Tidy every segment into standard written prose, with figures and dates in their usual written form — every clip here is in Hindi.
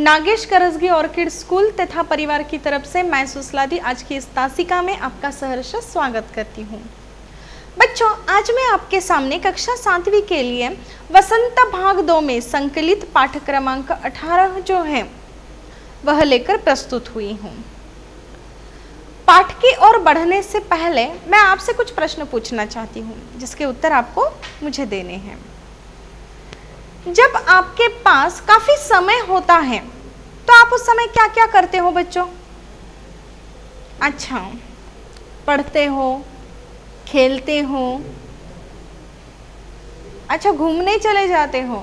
नागेश करसगी ऑर्किड स्कूल तथा परिवार की तरफ से मैं सुसलादी आज की इस तासिका में आपका सहर्ष स्वागत करती हूँ। बच्चों, आज मैं आपके सामने कक्षा 7वीं के लिए वसंत भाग 2 में संकलित पाठ क्रमांक 18 जो है वह लेकर प्रस्तुत हुई हूँ। पाठ की ओर बढ़ने से पहले मैं आपसे कुछ प्रश्न पूछना चाहती हूँ जिसके उत्तर आपको मुझे देने हैं। जब आपके पास काफी समय होता है तो आप उस समय क्या क्या करते हो बच्चों? अच्छा, पढ़ते हो, खेलते हो, अच्छा घूमने चले जाते हो,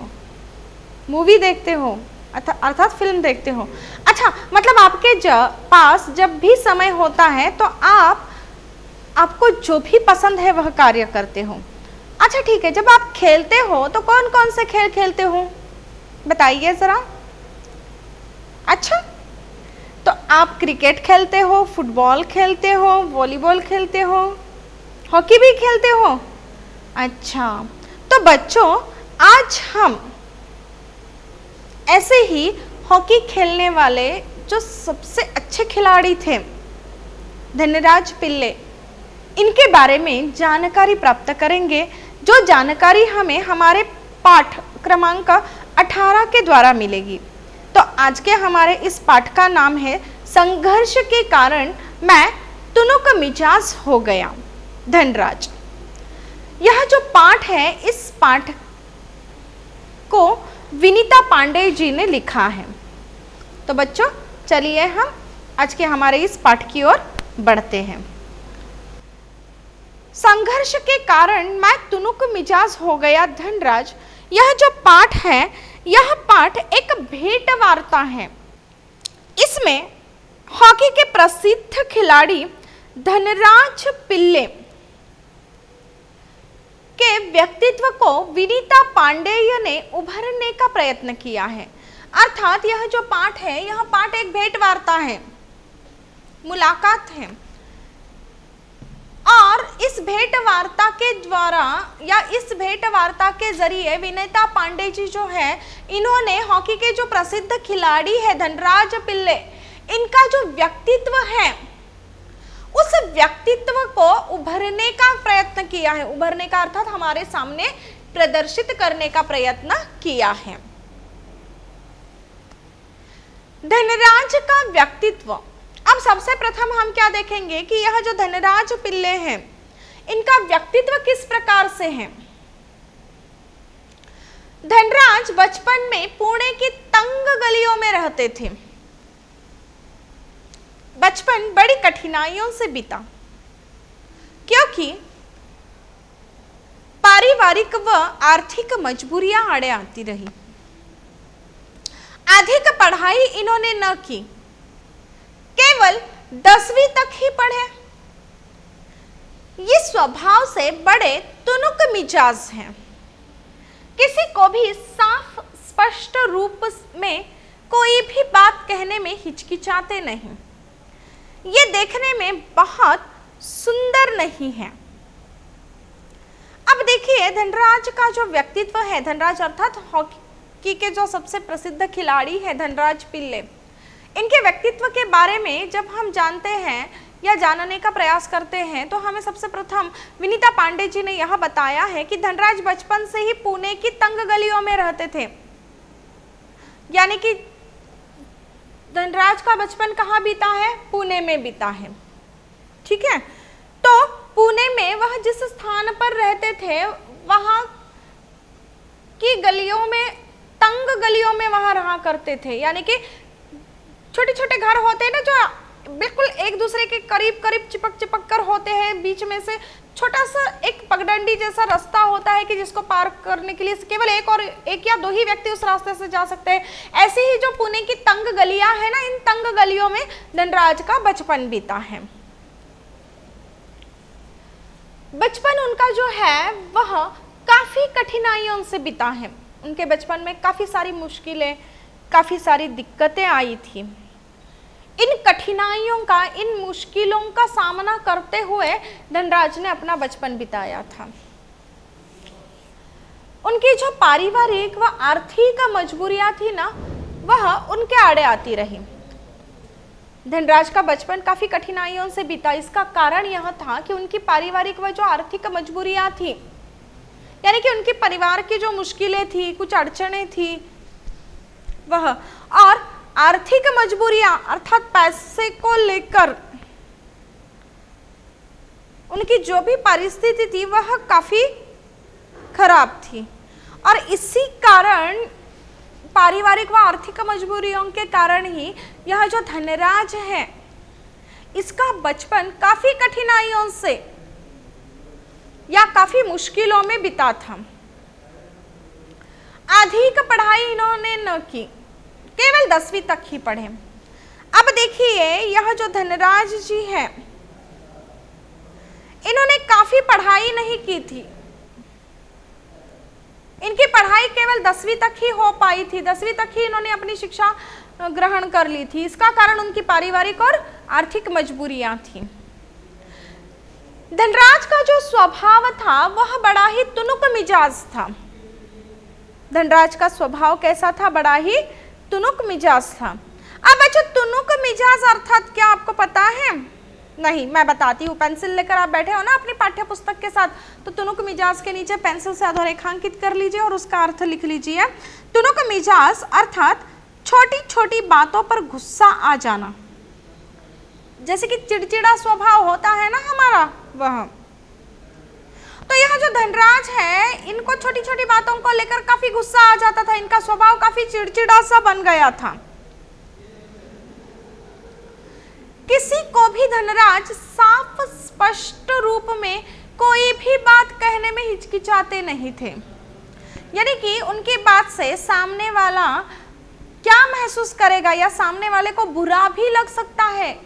मूवी देखते हो अर्थात फिल्म देखते हो। अच्छा, मतलब आपके पास जब भी समय होता है तो आपको जो भी पसंद है वह कार्य करते हो। अच्छा ठीक है, जब आप खेलते हो तो कौन कौन से खेल खेलते हो बताइए जरा। अच्छा, तो आप क्रिकेट खेलते हो, फुटबॉल खेलते हो, वॉलीबॉल खेलते हो, हॉकी भी खेलते हो। अच्छा, तो बच्चों आज हम ऐसे ही हॉकी खेलने वाले जो सबसे अच्छे खिलाड़ी थे धनराज पिल्ले, इनके बारे में जानकारी प्राप्त करेंगे, जो जानकारी हमें हमारे पाठ क्रमांक 18 के द्वारा मिलेगी। तो आज के हमारे इस पाठ का नाम है संघर्ष के कारण मैं तुनुक मिजाज हो गया, धनराज। यह जो पाठ है, इस पाठ को विनीता पांडे जी ने लिखा है। तो बच्चों चलिए हम आज के हमारे इस पाठ की ओर बढ़ते हैं। संघर्ष के कारण मैं तुनुक मिजाज हो गया, धनराज। यह जो पाठ है, यह पाठ एक भेंट वार्ता है। इसमें हॉकी के प्रसिद्ध खिलाड़ी धनराज पिल्ले के व्यक्तित्व को विनीता पांडेय ने उभरने का प्रयत्न किया है। अर्थात यह जो पाठ है, यह पाठ एक भेंट वार्ता है, मुलाकात है, और इस भेंट वार्ता के द्वारा या इस भेंट वार्ता के जरिए विनीता पांडे जी जो है, इन्होंने हॉकी के जो प्रसिद्ध खिलाड़ी है धनराज पिल्ले, इनका जो व्यक्तित्व है उस व्यक्तित्व को उभरने का प्रयत्न किया है। उभरने का अर्थात हमारे सामने प्रदर्शित करने का प्रयत्न किया है। धनराज का व्यक्तित्व, अब सबसे प्रथम हम क्या देखेंगे कि यह जो धनराज पिल्ले हैं, इनका व्यक्तित्व किस प्रकार से है। धनराज बचपन में पुणे की तंग गलियों में रहते थे। बचपन बड़ी कठिनाइयों से बीता, क्योंकि पारिवारिक व आर्थिक मजबूरियां आड़े आती रही। अधिक पढ़ाई इन्होंने न की, केवल 10वीं तक ही पढ़े। ये स्वभाव से बड़े तुनुक मिजाज हैं, किसी को भी साफ स्पष्ट रूप में कोई भी बात कहने में हिचकिचाते नहीं। ये देखने में बहुत सुंदर नहीं है। अब देखिए धनराज का जो व्यक्तित्व है, धनराज अर्थात हॉकी के जो सबसे प्रसिद्ध खिलाड़ी है धनराज पिल्ले, इनके व्यक्तित्व के बारे में जब हम जानते हैं या जानने का प्रयास करते हैं तो हमें सबसे प्रथम विनीता पांडे जी ने यह बताया है कि धनराज बचपन से ही पुणे की तंग गलियों में रहते थे। यानी कि धनराज का बचपन कहाँ बीता है? पुणे में बीता है। ठीक है, तो पुणे में वह जिस स्थान पर रहते थे वहां की गलियों में, तंग गलियों में वहां रहा करते थे। यानी कि छोटे छोटे घर होते हैं ना, जो बिल्कुल एक दूसरे के करीब करीब चिपक चिपक कर होते हैं, बीच में से छोटा सा एक पगडंडी जैसा रास्ता होता है कि जिसको पार करने के लिए केवल एक या दो ही व्यक्ति उस रास्ते से जा सकते हैं। ऐसे ही जो पुणे की तंग गलियां हैं ना, इन तंग गलियों में धनराज का बचपन बीता है। बचपन उनका जो है वह काफी कठिनाइयों से बीता है। उनके बचपन में काफी सारी मुश्किलें, काफी सारी दिक्कतें आई थी। इन कठिनाइयों का, इन मुश्किलों का सामना करते हुए धनराज ने अपना बचपन बिताया था। उनकी जो पारिवारिक व आर्थिक मजबूरियां थी ना, वह उनके आड़े आती रही। धनराज का बचपन काफी कठिनाइयों से बीता। इसका कारण यह था कि उनकी पारिवारिक व जो आर्थिक मजबूरियां थी, यानी कि उनके परिवार की जो मुश्किलें थी, कुछ अड़चने थी, वह और आर्थिक मजबूरियां अर्थात पैसे को लेकर उनकी जो भी परिस्थिति थी वह काफी खराब थी। और इसी कारण पारिवारिक व आर्थिक मजबूरियों के कारण ही यह जो धनराज है इसका बचपन काफी कठिनाइयों से या काफी मुश्किलों में बीता था। अधिक पढ़ाई इन्होंने न की, केवल 10वीं तक ही पढ़े। अब देखिए यह जो धनराज जी है इन्होंने काफी पढ़ाई नहीं की थी। इनकी पढ़ाई केवल 10वीं तक ही हो पाई थी। 10वीं तक ही इन्होंने अपनी शिक्षा ग्रहण कर ली थी। इसका कारण उनकी पारिवारिक और आर्थिक मजबूरियां थी। धनराज का जो स्वभाव था वह बड़ा ही तुनुक मिजाज था। धनराज का स्वभाव कैसा था? बड़ा ही तुनुक मिजाज था। अब बच्चों, तुनुक मिजाज अर्थात क्या आपको पता है? नहीं, मैं बताती हूँ। पेंसिल लेकर आप बैठे हो ना अपनी पाठ्य पुस्तक के साथ, तो तुनुक मिजाज के नीचे पेंसिल से अधोरेखांकित कर लीजिए और उसका अर्थ लिख लीजिए। तुनुक मिजाज अर्थात छोटी छोटी बातों पर गुस्सा आ जाना, जैसे कि चिड़चिड़ा स्वभाव होता है ना हमारा, वह। तो यह जो धनराज है इनको छोटी छोटी बातों को लेकर काफी गुस्सा आ जाता था। इनका स्वभाव काफी चिड़चिड़ा सा बन गया था। किसी को भी धनराज साफ स्पष्ट रूप में कोई भी बात कहने में हिचकिचाते नहीं थे। यानी कि उनकी बात से सामने वाला क्या महसूस करेगा या सामने वाले को बुरा भी लग सकता है,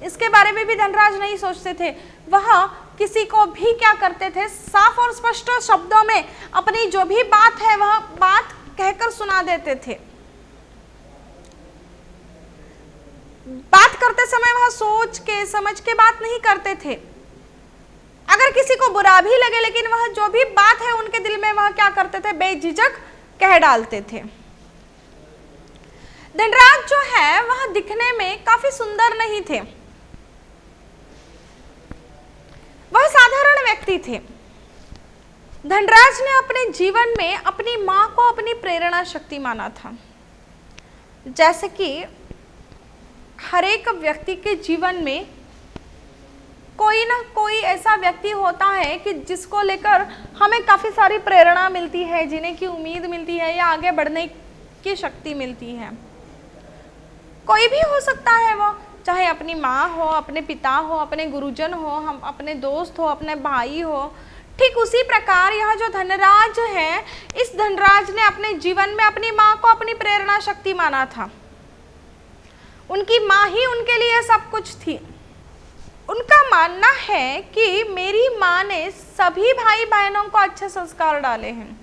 इसके बारे में भी धनराज नहीं सोचते थे। वह किसी को भी क्या करते थे, साफ और स्पष्ट शब्दों में अपनी जो भी बात है वह बात कहकर सुना देते थे। बात करते समय वह सोच के समझ के बात नहीं करते थे। अगर किसी को बुरा भी लगे लेकिन वह जो भी बात है उनके दिल में वह क्या करते थे, बेझिझक कह डालते थे। धनराज जो है वह दिखने में काफी सुंदर नहीं थे। वह साधारण व्यक्ति थे। धनराज ने अपने जीवन में अपनी मां को अपनी प्रेरणा शक्ति माना था। जैसे कि हर एक व्यक्ति के जीवन में कोई ना कोई ऐसा व्यक्ति होता है कि जिसको लेकर हमें काफी सारी प्रेरणा मिलती है, जीने की उम्मीद मिलती है या आगे बढ़ने की शक्ति मिलती है। कोई भी हो सकता है वो, चाहे अपनी माँ हो, अपने पिता हो, अपने गुरुजन हो, हम अपने दोस्त हो, अपने भाई हो। ठीक उसी प्रकार यह जो धनराज है, इस धनराज ने अपने जीवन में अपनी माँ को अपनी प्रेरणा शक्ति माना था। उनकी माँ ही उनके लिए सब कुछ थी। उनका मानना है कि मेरी माँ ने सभी भाई बहनों को अच्छे संस्कार डाले हैं।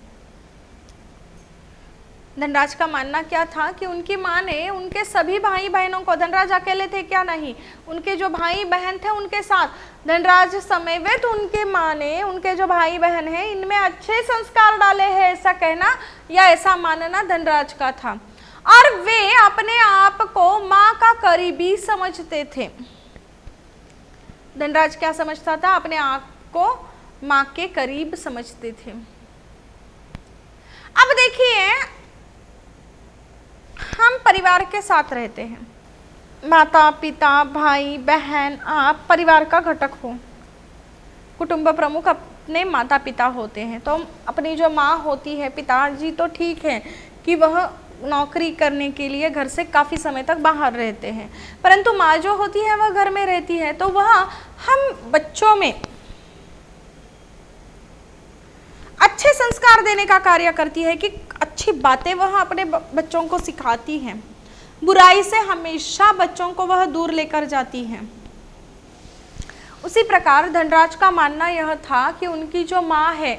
धनराज का मानना क्या था कि उनकी माँ ने उनके सभी भाई बहनों को, धनराज अकेले थे क्या, नहीं, उनके जो भाई बहन थे उनके साथ धनराज समेत उनके माँ ने उनके जो भाई बहन हैं इनमें अच्छे संस्कार डाले हैं, ऐसा कहना या ऐसा मानना धनराज का था। और वे अपने आप को माँ का करीबी समझते थे। धनराज क्या समझता था? अपने आप को माँ के करीब समझते थे। अब देखिए, हम परिवार के साथ रहते हैं। माता पिता भाई बहन, आप परिवार का घटक हो। कुटुंब प्रमुख अपने माता पिता होते हैं। तो अपनी जो माँ होती है, पिताजी तो ठीक है कि वह नौकरी करने के लिए घर से काफ़ी समय तक बाहर रहते हैं, परंतु माँ जो होती है वह घर में रहती है। तो वह हम बच्चों में अच्छे संस्कार देने का कार्य करती है कि अच्छी बातें वह अपने बच्चों को सिखाती हैं। बुराई से हमेशा बच्चों को वह दूर लेकर जाती हैं। उसी प्रकार धनराज का मानना यह था कि उनकी जो माँ है,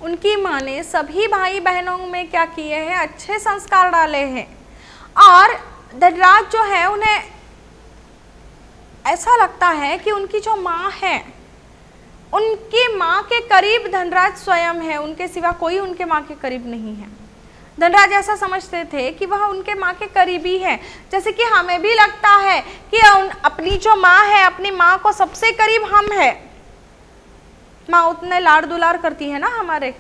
उनकी माँ ने सभी भाई बहनों में क्या किए हैं, अच्छे संस्कार डाले हैं। और धनराज जो है उन्हें ऐसा लगता है कि उनकी जो माँ है, उनकी माँ के करीब धनराज स्वयं है, उनके सिवा कोई उनके माँ के करीब नहीं है। धनराज ऐसा समझते थे कि वह उनके माँ के करीबी है, जैसे कि हमें भी लगता है कि अपनी जो माँ है, अपनी माँ को सबसे करीब हम है। माँ उतने लाड़ दुलार करती है ना हमारे,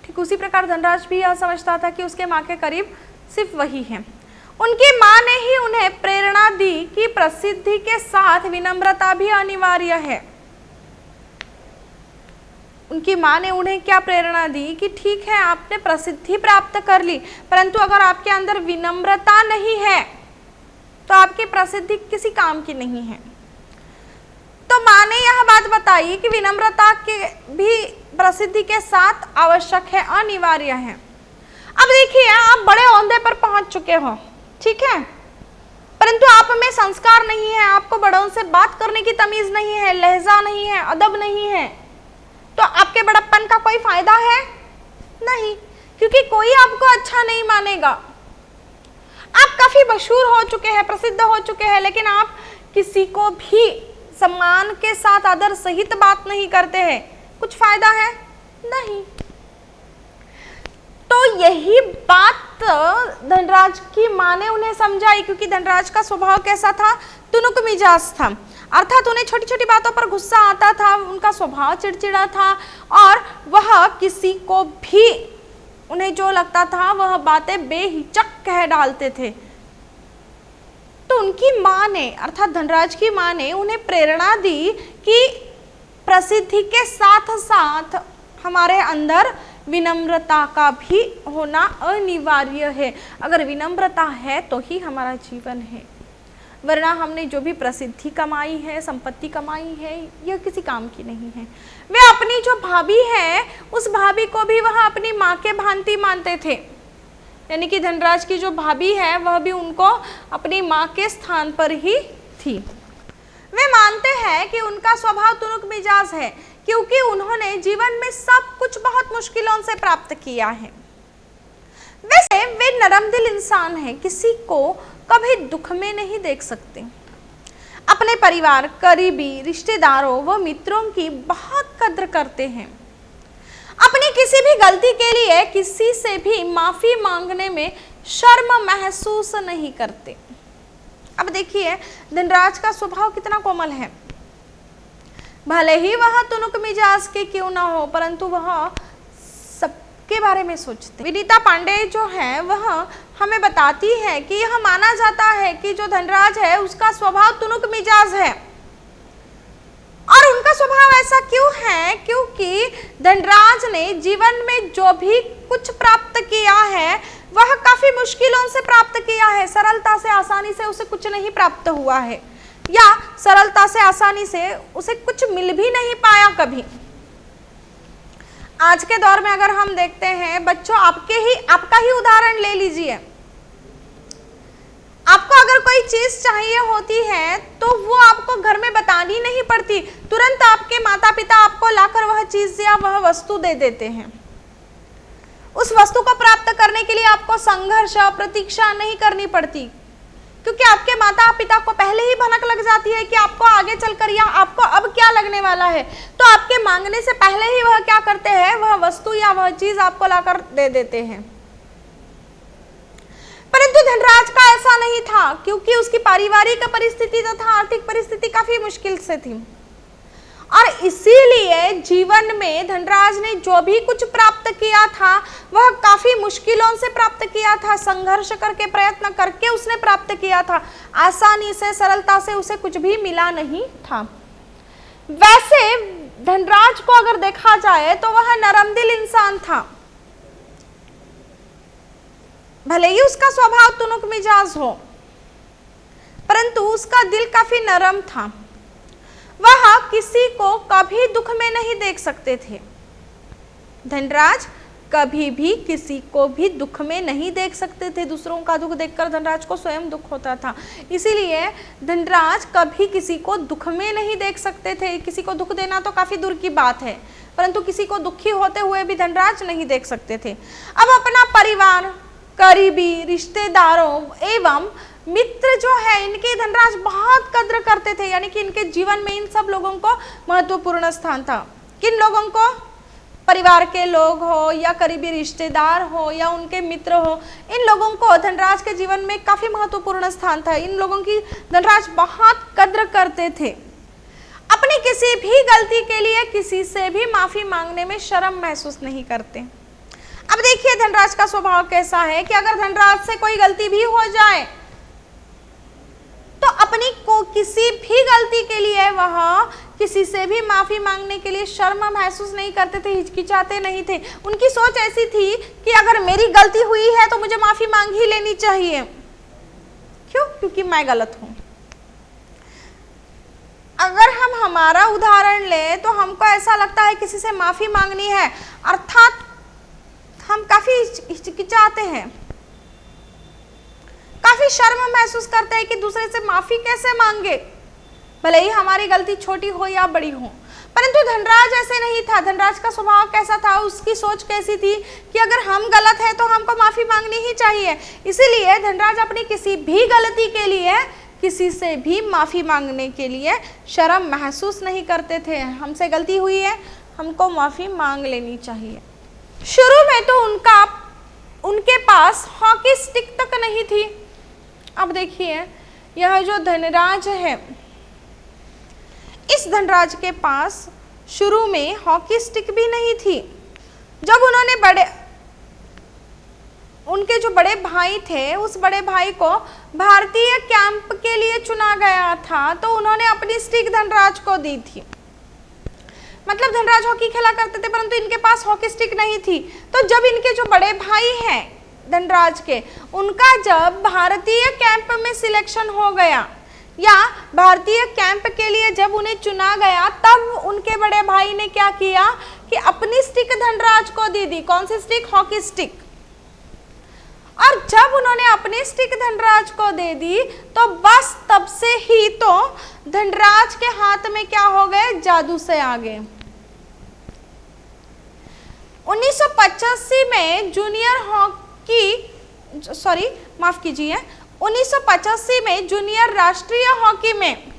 ठीक उसी प्रकार धनराज भी यह समझता था कि उसके माँ के करीब सिर्फ वही है। उनकी माँ ने ही उन्हें प्रेरणा दी कि प्रसिद्धि के साथ विनम्रता भी अनिवार्य है। उनकी माँ ने उन्हें क्या प्रेरणा दी कि ठीक है आपने प्रसिद्धि प्राप्त कर ली, परंतु अगर आपके अंदर विनम्रता नहीं है तो आपकी प्रसिद्धि किसी काम की नहीं है। तो माँ ने यह बात बताई कि विनम्रता के भी प्रसिद्धि के साथ आवश्यक है, अनिवार्य है। अब देखिए आप बड़े ओहदे पर पहुंच चुके हो, ठीक है, परंतु आप में संस्कार नहीं है, आपको बड़ों से बात करने की तमीज नहीं है, लहजा नहीं है, अदब नहीं है, तो आपके बड़प्पन का कोई फायदा है नहीं, क्योंकि कोई आपको अच्छा नहीं मानेगा। आप काफी मशहूर हो चुके हैं, प्रसिद्ध हो चुके हैं, लेकिन आप किसी को भी सम्मान के साथ आदर सहित बात नहीं करते हैं, कुछ फायदा है नहीं। तो यही बात धनराज की माँ ने उन्हें समझाई, क्योंकि धनराज का स्वभाव कैसा था, तुनुक मिजाज था, अर्थात उन्हें छोटी छोटी बातों पर गुस्सा आता था, उनका स्वभाव चिड़चिड़ा था और वह किसी को भी उन्हें जो लगता था वह बातें बेहिचक कह डालते थे। तो उनकी माँ ने अर्थात धनराज की माँ ने उन्हें प्रेरणा दी कि प्रसिद्धि के साथ साथ हमारे अंदर विनम्रता का भी होना अनिवार्य है। अगर विनम्रता है तो ही हमारा जीवन है, वरना हमने जो भी प्रसिद्धि कमाई है, संपत्ति कमाई है, यह किसी काम की नहीं है। वे अपनी जो भाभी है उस भाभी को भी वह अपनी माँ के भांति मानते थे, यानी कि धनराज की जो भाभी है वह भी उनको अपनी माँ के स्थान पर ही थी। वे मानते हैं कि उनका स्वभाव तुनुक मिजाज है, क्योंकि उन्होंने जीवन में सब कुछ बहुत मुश्किलों से प्राप्त किया है। वैसे वे नरम दिल इंसान हैं, किसी को कभी दुख में नहीं देख सकते। अपने परिवार, करीबी रिश्तेदारों व मित्रों की बहुत कद्र करते हैं। अपनी किसी भी गलती के लिए किसी से भी माफी मांगने में शर्म महसूस नहीं करते। अब देखिए धनराज का स्वभाव कितना कोमल है, भले ही वह तुनुक मिजाज के क्यों ना हो, परंतु वह सबके बारे में सोचते। विनीता पांडे जो है वह हमें बताती है कि यह माना जाता है कि जो धनराज है उसका स्वभाव तुनुक मिजाज है। और उनका स्वभाव ऐसा क्यों है, क्योंकि धनराज ने जीवन में जो भी कुछ प्राप्त किया है वह काफी मुश्किलों से प्राप्त किया है। सरलता से आसानी से उसे कुछ नहीं प्राप्त हुआ है, या सरलता से आसानी से उसे कुछ मिल भी नहीं पाया कभी। आज के दौर में अगर हम देखते हैं बच्चों, आपका ही उदाहरण ले लीजिए। आपको अगर कोई चीज चाहिए होती है तो वो आपको घर में बतानी नहीं पड़ती, तुरंत आपके माता पिता आपको लाकर वह चीज या वह वस्तु दे देते हैं। उस वस्तु को प्राप्त करने के लिए आपको संघर्ष, प्रतीक्षा नहीं करनी पड़ती, क्योंकि आपके माता पिता को पहले ही भनक लग जाती है कि आपको आगे चलकर या आपको अब क्या लगने वाला है, तो आपके मांगने से पहले ही वह क्या करते हैं, वह वस्तु या वह चीज आपको लाकर दे देते हैं। परंतु धनराज का ऐसा नहीं था, क्योंकि उसकी पारिवारिक परिस्थिति तथा आर्थिक परिस्थिति काफी मुश्किल से थी, और इसीलिए जीवन में धनराज ने जो भी कुछ प्राप्त किया था वह काफी मुश्किलों से प्राप्त किया था, संघर्ष करके, प्रयत्न करके उसने प्राप्त किया था। आसानी से, सरलता से उसे कुछ भी मिला नहीं था। वैसे धनराज को अगर देखा जाए तो वह नरम दिल इंसान था, भले ही उसका स्वभाव तुनुक मिजाज हो, परंतु उसका दिल काफी नरम था। वह किसी को कभी दुख में नहीं देख सकते थे। धनराज कभी भी किसी को भी दुख में नहीं देख सकते थे। दूसरों का दुख देखकर धनराज को स्वयं दुख होता था, इसीलिए धनराज कभी किसी को दुख में नहीं देख सकते थे। किसी को दुख देना तो काफी दूर की बात है, परंतु किसी को दुखी होते हुए भी धनराज नहीं देख सकते थे। अब अपना परिवार, करीबी रिश्तेदारों एवं मित्र जो है, इनके धनराज बहुत कद्र करते थे, यानी कि इनके जीवन में इन सब लोगों को महत्वपूर्ण स्थान था। किन लोगों को? परिवार के लोग हो या करीबी रिश्तेदार हो या उनके मित्र हो, इन लोगों को धनराज के जीवन में काफी महत्वपूर्ण स्थान था। इन लोगों की धनराज बहुत कद्र करते थे। अपनी किसी भी गलती के लिए किसी से भी माफी मांगने में शर्म महसूस नहीं करते। अब देखिए धनराज का स्वभाव कैसा है कि अगर धनराज से कोई गलती भी हो जाए तो अपनी को किसी भी गलती के लिए वह किसी से भी माफी मांगने के लिए शर्म महसूस नहीं करते थे, हिचकिचाते नहीं थे। उनकी सोच ऐसी थी कि अगर मेरी गलती हुई है तो मुझे माफी मांग ही लेनी चाहिए। क्यों? क्योंकि मैं गलत हूं। अगर हम हमारा उदाहरण ले तो हमको ऐसा लगता है किसी से माफी मांगनी है अर्थात हम काफी हिचकिचाते हैं, काफी शर्म महसूस करते हैं कि दूसरे से माफी कैसे मांगे, भले ही हमारी गलती छोटी हो या बड़ी हो। परंतु धनराज ऐसे नहीं था। धनराज का स्वभाव कैसा था, उसकी सोच कैसी थी कि अगर हम गलत हैं तो हमको माफी मांगनी ही चाहिए। इसीलिए धनराज अपनी किसी भी गलती के लिए किसी से भी माफी मांगने के लिए शर्म महसूस नहीं करते थे। हमसे गलती हुई है, हमको माफी मांग लेनी चाहिए। शुरू में तो उनके पास हॉकी स्टिक तक नहीं थी। अब देखिए यह जो धनराज है, इस धनराज के पास शुरू में हॉकी स्टिक भी नहीं थी। जब उनके जो बड़े भाई थे, उस बड़े भाई को भारतीय कैंप के लिए चुना गया था तो उन्होंने अपनी स्टिक धनराज को दी थी। मतलब धनराज हॉकी खेला करते थे परंतु इनके पास हॉकी स्टिक नहीं थी। तो जब इनके जो बड़े भाई हैं धनराज के, उनका जब भारतीय कैंप में सिलेक्शन हो गया या भारतीय कैंप के लिए जब उन्हें चुना गया, तब उनके बड़े भाई ने क्या किया कि अपनी स्टिक धनराज को दे दी। कौन सी स्टिक? Hockey stick. और जब उन्होंने अपनी स्टिक धनराज को दे दी तो बस तब से ही तो धनराज के हाथ में क्या हो गए? जादू से आ गए। 1985 में जूनियर हॉकी, सॉरी माफ कीजिए, 1985 में जूनियर राष्ट्रीय हॉकी में,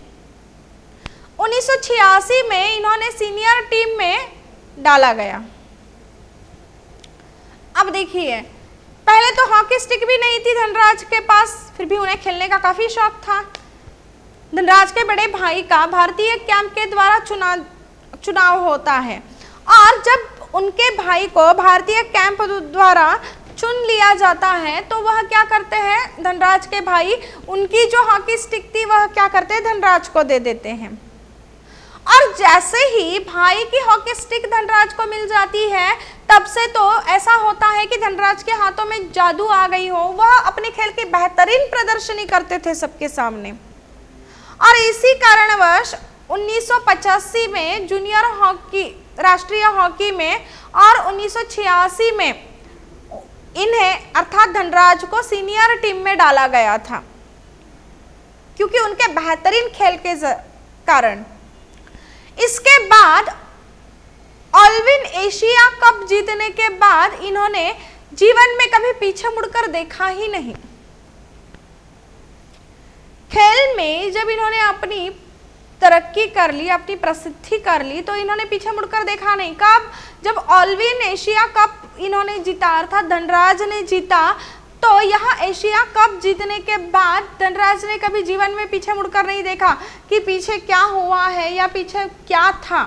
1986 में इन्होंने सीनियर टीम में डाला गया। अब देखिए पहले तो हॉकी स्टिक भी नहीं थी धनराज के पास, फिर भी उन्हें खेलने का काफी शौक था। धनराज के बड़े भाई का भारतीय कैंप के द्वारा चुनाव होता है और जब उनके भाई को भारतीय कैंप द्वारा चुन लिया जाता है तो वह क्या करते हैं, धनराज के भाई उनकी जो हॉकी स्टिक थी वह क्या करते हैं, धनराज को दे देते हैं। और जैसे ही भाई की हॉकी स्टिक धनराज को मिल जाती है तब से तो ऐसा होता है कि धनराज के हाथों में जादू आ गई हो। वह अपने खेल की बेहतरीन प्रदर्शनी करते थे सबके सामने। और इसी कारणवश 1985 में जूनियर हॉकी, राष्ट्रीय हॉकी में और 1986 में इन्हें अर्थात धनराज को सीनियर टीम में डाला गया था क्योंकि उनके बेहतरीन खेल के कारण। इसके बाद ऑलविन एशिया कप जीतने के बाद इन्होंने जीवन में कभी पीछे मुड़कर देखा ही नहीं। खेल में जब इन्होंने अपनी तरक्की कर ली, अपनी प्रसिद्धि कर ली तो इन्होंने पीछे मुड़कर देखा नहीं। कब? जब ऑलविन एशिया कप इन्होंने जीता अर्थात धनराज ने जीता, तो यह एशिया कप जीतने के बाद धनराज ने कभी जीवन में पीछे मुड़कर नहीं देखा कि पीछे क्या हुआ है या पीछे क्या था।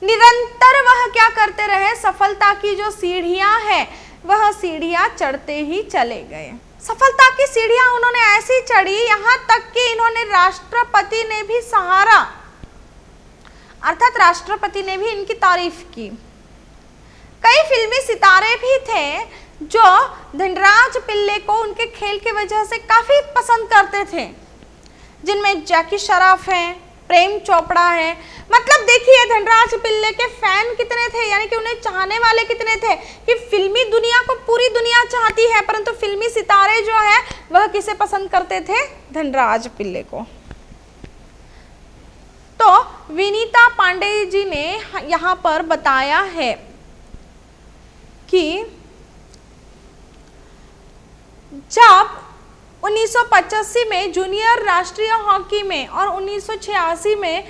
निरंतर वह क्या करते रहे, सफलता की जो सीढ़ियां हैं वह सीढ़ियां चढ़ते ही चले गए। सफलता की सीढ़ियां उन्होंने ऐसी चढ़ी यहां तक कि इन्होंने राष्ट्रपति ने भी सहारा अर्थात राष्ट्रपति ने भी इनकी तारीफ की। कई फिल्मी सितारे भी थे जो धनराज पिल्ले को उनके खेल की वजह से काफी पसंद करते थे, जिनमें जैकी श्रॉफ हैं, प्रेम चोपड़ा है। मतलब देखिए धनराज पिल्ले के फैन कितने थे, यानी कि उन्हें चाहने वाले कितने थे कि फिल्मी दुनिया को पूरी दुनिया चाहती है परंतु फिल्मी सितारे जो है वह किसे पसंद करते थे, धनराज पिल्ले को। तो विनीता पांडे जी ने यहाँ पर बताया है कि जब 1985 में जूनियर राष्ट्रीय हॉकी में और 1986 में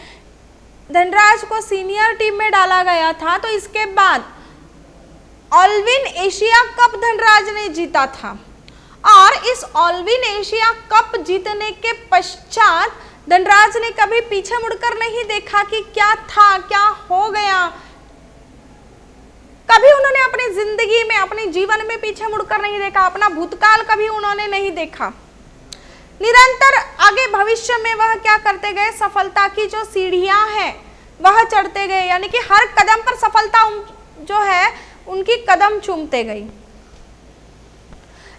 धनराज को सीनियर टीम में डाला गया था, तो इसके बाद ऑलविन एशिया कप धनराज ने जीता था। और इस ऑलविन एशिया कप जीतने के पश्चात धनराज ने कभी पीछे मुड़कर नहीं देखा कि क्या था, क्या हो गया। कभी उन्होंने अपनी जिंदगी में, अपने जीवन में पीछे मुड़कर नहीं देखा, अपना भूतकाल कभी उन्होंने नहीं देखा। निरंतर आगे भविष्य में वह क्या करते गए, सफलता की जो सीढ़ियां हैं वह चढ़ते गए, यानी कि हर कदम पर सफलता जो है उनकी कदम चूमते गई।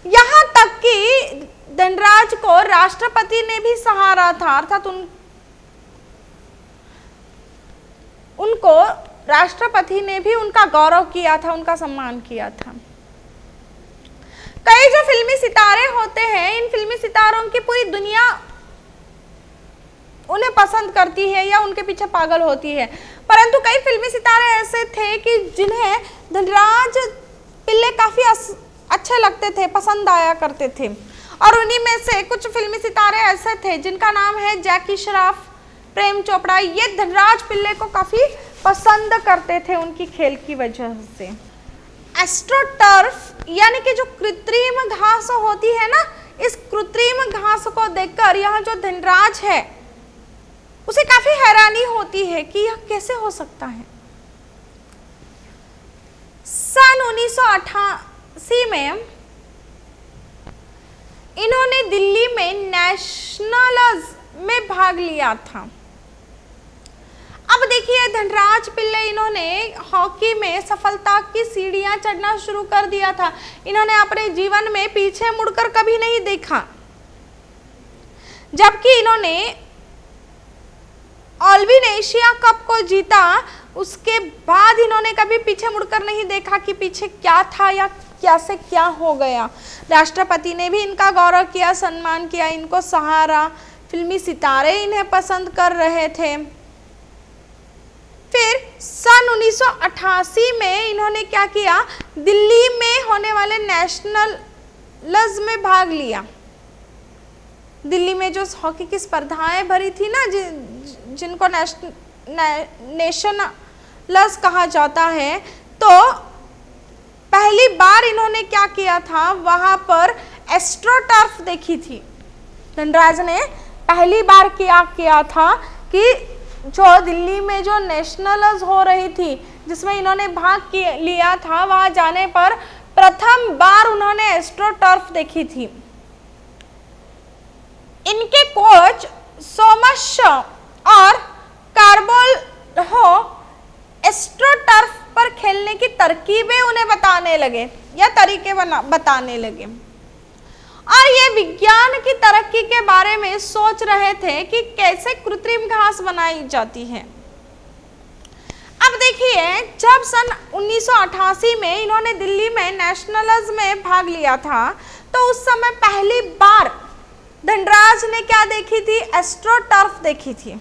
यहां तक कि धनराज को राष्ट्रपति ने भी सहारा था, अर्थात उनको राष्ट्रपति ने भी उनका गौरव किया था, उनका सम्मान किया था। कई जो फिल्मी सितारे होते हैं, इन फिल्मी सितारों की पूरी दुनिया उन्हें पसंद करती है या उनके पीछे पागल होती है, परंतु कई फिल्मी सितारे ऐसे थे कि जिन्हें धनराज पिल्ले काफी अच्छे लगते थे, पसंद आया करते थे। और उन्हीं में से कुछ फिल्मी सितारे ऐसे थे जिनका नाम है जैकी श्रॉफ, प्रेम चोपड़ा। ये धनराज पिल्ले को काफी पसंद करते थे उनकी खेल की वजह से। एस्ट्रोटर्फ यानी कि जो कृत्रिम घास होती है ना, इस कृत्रिम घास को देखकर यह जो धनराज है उसे काफी हैरानी होती है कि यह कैसे हो सकता है। सन 1988 में इन्होंने दिल्ली में नेशनल्स में भाग लिया था। अब देखिए धनराज पिल्ले, इन्होंने हॉकी में सफलता की सीढ़ियां चढ़ना शुरू कर दिया था। इन्होंने अपने जीवन में पीछे मुड़कर कभी नहीं देखा, जबकि इन्होंने ऑलविन एशिया कप को जीता, उसके बाद इन्होंने कभी पीछे मुड़कर नहीं देखा कि पीछे क्या था या क्या से क्या हो गया। राष्ट्रपति ने भी इनका गौरव किया, सम्मान किया, इनको सहारा। फिल्मी सितारे इन्हें पसंद कर रहे थे। फिर सन 1988 में इन्होंने क्या किया, दिल्ली में होने वाले नेशनल्स में भाग लिया। दिल्ली में जो हॉकी की स्पर्धाएं भरी थी ना, जिनको नेशनल्स कहा जाता है, तो पहली बार इन्होंने क्या किया था, वहां पर एस्ट्रोटर्फ देखी थी। धनराज ने पहली बार किया था कि जो दिल्ली में जो नेशनल्स हो रही थी, जिसमें इन्होंने भाग लिया था, वहां जाने पर प्रथम बार उन्होंने एस्ट्रोटर्फ देखी थी। इनके कोच सोमश और कार्बोल हो एस्ट्रोटर्फ पर खेलने की तरकीबें उन्हें बताने लगे या तरीके बताने लगे, और ये विज्ञान की तरक्की के बारे में सोच रहे थे कि कैसे कृत्रिम घास बनाई जाती है। अब देखिए, जब सन 1988 में इन्होंने दिल्ली में नेशनल्स में भाग लिया था, तो उस समय पहली बार धनराज ने क्या देखी थी, एस्ट्रोटर्फ देखी थी।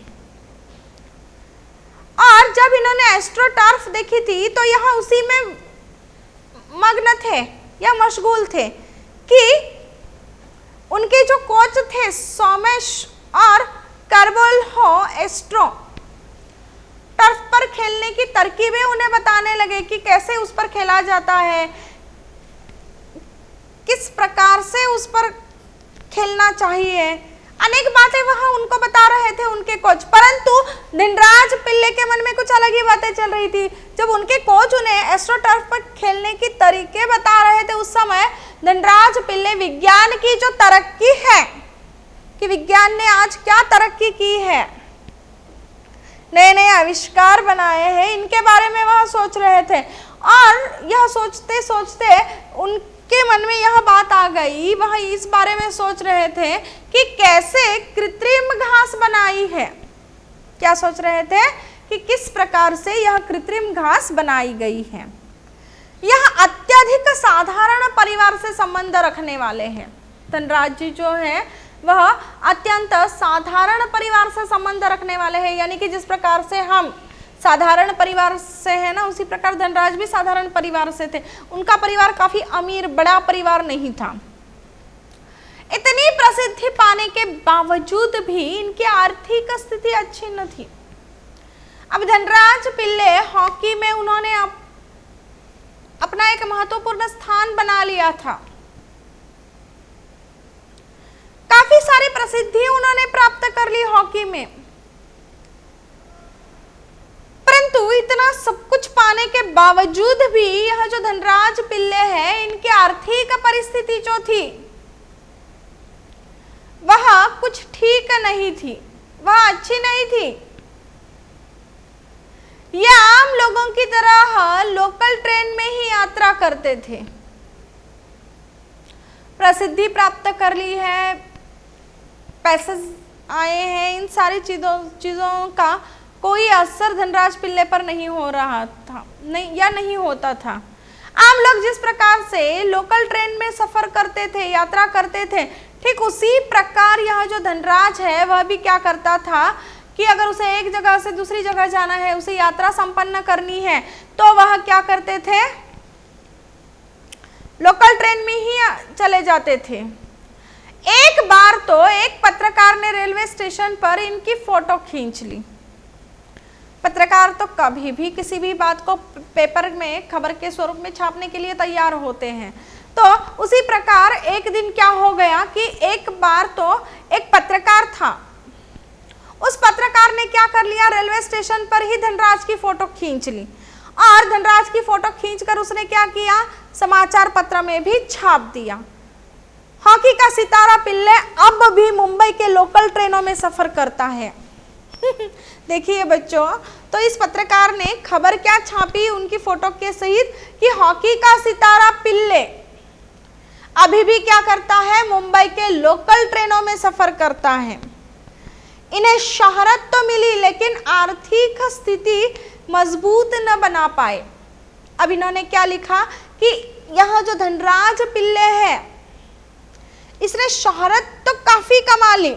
और जब इन्होंने एस्ट्रोटर्फ देखी थी तो यहाँ उसी में मग्न थे या मशगूल थे कि उनके जो कोच थे सोमेश और कार्बोल हो एस्ट्रो टर्फ पर खेलने की तरकीबें उन्हें बताने लगे कि कैसे उस पर खेला जाता है, किस प्रकार से उस पर खेलना चाहिए, अनेक बातें वहां उनको बता रहे थे उनके कोच। परंतु धनराज पिल्ले के मन में कुछ अलग ही बातें चल रही थी। जब उनके कोच उन्हें एस्ट्रोटर्फ पर खेलने की तरीके बता रहे थे, उस समय धनराज पिल्ले विज्ञान की जो तरक्की है कि विज्ञान ने आज क्या तरक्की की है, नए नए आविष्कार बनाए हैं, इनके बारे में वह सोच रहे थे। और यह सोचते सोचते उनके मन में यह बात आ गई, वह इस बारे में सोच रहे थे कि कैसे कृत्रिम घास बनाई है। क्या सोच रहे थे कि किस प्रकार से यह कृत्रिम घास बनाई गई है। यह अत्यधिक साधारण परिवार से संबंध रखने वाले हैं। धनराज जी जो है वह अत्यंत साधारण परिवार से संबंध रखने वाले हैं, यानी कि जिस प्रकार से हम साधारण परिवार से है ना, उसी प्रकार धनराज भी साधारण परिवार से थे। उनका परिवार काफी अमीर बड़ा परिवार नहीं था। इतनी प्रसिद्धि पाने के बावजूद भी इनकी आर्थिक स्थिति अच्छी न थी। अब धनराज पिल्ले हॉकी में उन्होंने अपना एक महत्वपूर्ण स्थान बना लिया था, काफी सारी प्रसिद्धि उन्होंने प्राप्त कर ली हॉकी में। परंतु इतना सब कुछ पाने के बावजूद भी यह जो धनराज पिल्ले है, इनकी आर्थिक परिस्थिति जो थी वह कुछ ठीक नहीं थी, वह अच्छी नहीं थी। ये आम लोगों की तरह लोकल ट्रेन में ही यात्रा करते थे। प्रसिद्धि प्राप्त कर ली है, पैसे आए हैं, इन सारी चीजों का कोई असर धनराज पिल्ले पर नहीं हो रहा था, नहीं होता था। आम लोग जिस प्रकार से लोकल ट्रेन में सफर करते थे, यात्रा करते थे, ठीक उसी प्रकार यह जो धनराज है वह भी क्या करता था कि अगर उसे एक जगह से दूसरी जगह जाना है, उसे यात्रा संपन्न करनी है, तो वह क्या करते थे, लोकल ट्रेन में ही चले जाते थे। एक बार तो एक पत्रकार ने रेलवे स्टेशन पर इनकी फोटो खींच ली। पत्रकार तो कभी भी किसी भी बात को पेपर में खबर के स्वरूप में छापने के लिए तैयार होते हैं। तो उसी प्रकार एक दिन क्या हो गया कि एक बार तो एक पत्रकार था, उस पत्रकार ने क्या कर लिया, रेलवे स्टेशन पर ही धनराज की फोटो खींच ली और धनराज की फोटो खींचकर उसने क्या किया, समाचार पत्र में भी छाप दिया। हॉकी का सितारा पिल्ले अब भी मुंबई के लोकल ट्रेनों में सफर करता है। देखिए बच्चों, तो इस पत्रकार ने खबर क्या छापी उनकी फोटो के सहित कि हॉकी का सितारा पिल्ले अभी भी क्या करता है, मुंबई के लोकल ट्रेनों में सफर करता है। इन्हें शोहरत तो मिली लेकिन आर्थिक स्थिति मजबूत न बना पाए। अब इन्होंने क्या लिखा कि यह जो धनराज पिल्ले है, इसने शोहरत तो काफी कमा ली,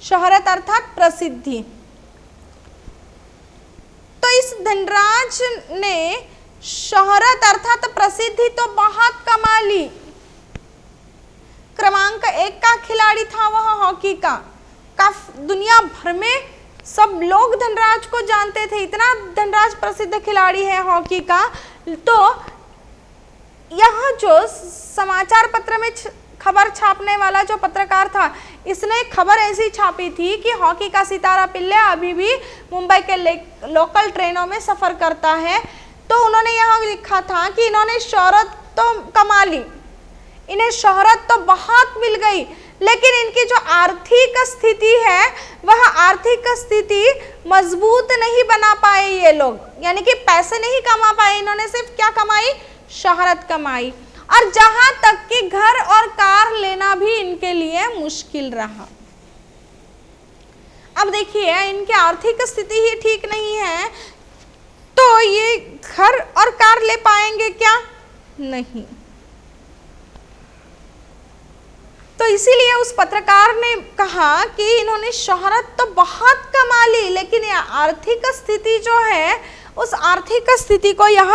शोहरत अर्थात प्रसिद्धि। तो इस धनराज ने शोहरत अर्थात प्रसिद्धि तो बहुत कमा ली। क्रमांक 1 का खिलाड़ी था वह हॉकी का, दुनिया भर में सब लोग धनराज को जानते थे, इतना धनराज प्रसिद्ध खिलाड़ी है हॉकी का। तो यह जो समाचार पत्र में खबर छापने वाला जो पत्रकार था, इसने खबर ऐसी छापी थी कि हॉकी का सितारा पिल्ले अभी भी मुंबई के लोकल ट्रेनों में सफर करता है। तो उन्होंने यहाँ लिखा था कि इन्होंने शोहरत तो कमा ली, इन्हें शोहरत तो बहुत मिल गई, लेकिन इनकी जो आर्थिक स्थिति है वह आर्थिक स्थिति मजबूत नहीं बना पाए ये लोग, यानी कि पैसे नहीं कमा पाए, इन्होंने सिर्फ क्या कमाई, शोहरत कमाई। और जहां तक कि घर और कार लेना भी इनके लिए मुश्किल रहा। अब देखिए, इनकी आर्थिक स्थिति ही ठीक नहीं है, तो ये घर और कार ले पाएंगे क्या, नहीं। तो इसीलिए उस पत्रकार ने कहा कि इन्होंने शोहरत तो बहुत कमा ली, लेकिन आर्थिक स्थिति जो है उस आर्थिक स्थिति को यह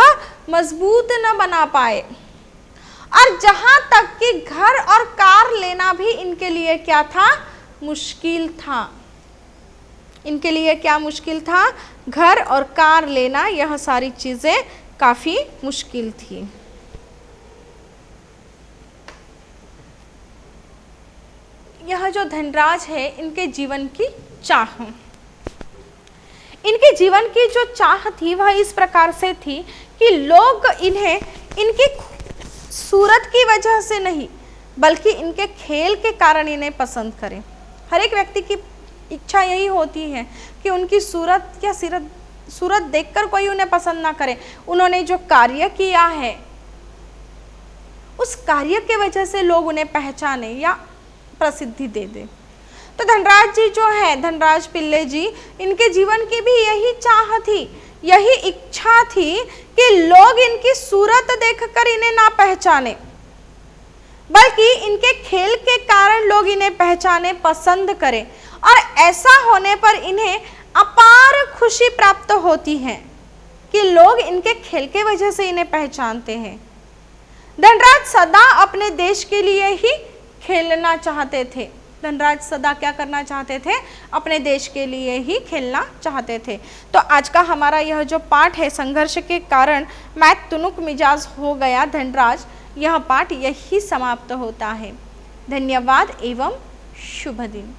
मजबूत न बना पाए। और जहां तक कि घर और कार लेना भी इनके लिए क्या था, मुश्किल था। इनके लिए क्या मुश्किल था, घर और कार लेना, यह सारी चीजें काफी मुश्किल थी। यह जो धनराज है, इनके जीवन की चाह, इनके जीवन की जो चाह थी वह इस प्रकार से थी कि लोग इन्हें इनकी सूरत की वजह से नहीं बल्कि इनके खेल के कारण इन्हें पसंद करें। हर एक व्यक्ति की इच्छा यही होती है कि उनकी सूरत या सूरत देखकर कोई उन्हें पसंद ना करे, उन्होंने जो कार्य किया है उस कार्य के वजह से लोग उन्हें पहचाने या प्रसिद्धि दे दे। तो धनराज जी जो है, धनराज पिल्ले जी, इनके जीवन की भी यही चाह थी, यही इच्छा थी कि लोग इनकी सूरत देखकर इन्हें ना पहचाने बल्कि इनके खेल के कारण लोग इन्हें पहचाने, पसंद करें। और ऐसा होने पर इन्हें अपार खुशी प्राप्त होती है कि लोग इनके खेल के वजह से इन्हें पहचानते हैं। धनराज सदा अपने देश के लिए ही खेलना चाहते थे, धनराज सदा क्या करना चाहते थे, अपने देश के लिए ही खेलना चाहते थे। तो आज का हमारा यह जो पाठ है, संघर्ष के कारण मैं तुनुक मिजाज हो गया धनराज, यह पाठ यही समाप्त होता है। धन्यवाद एवं शुभ दिन।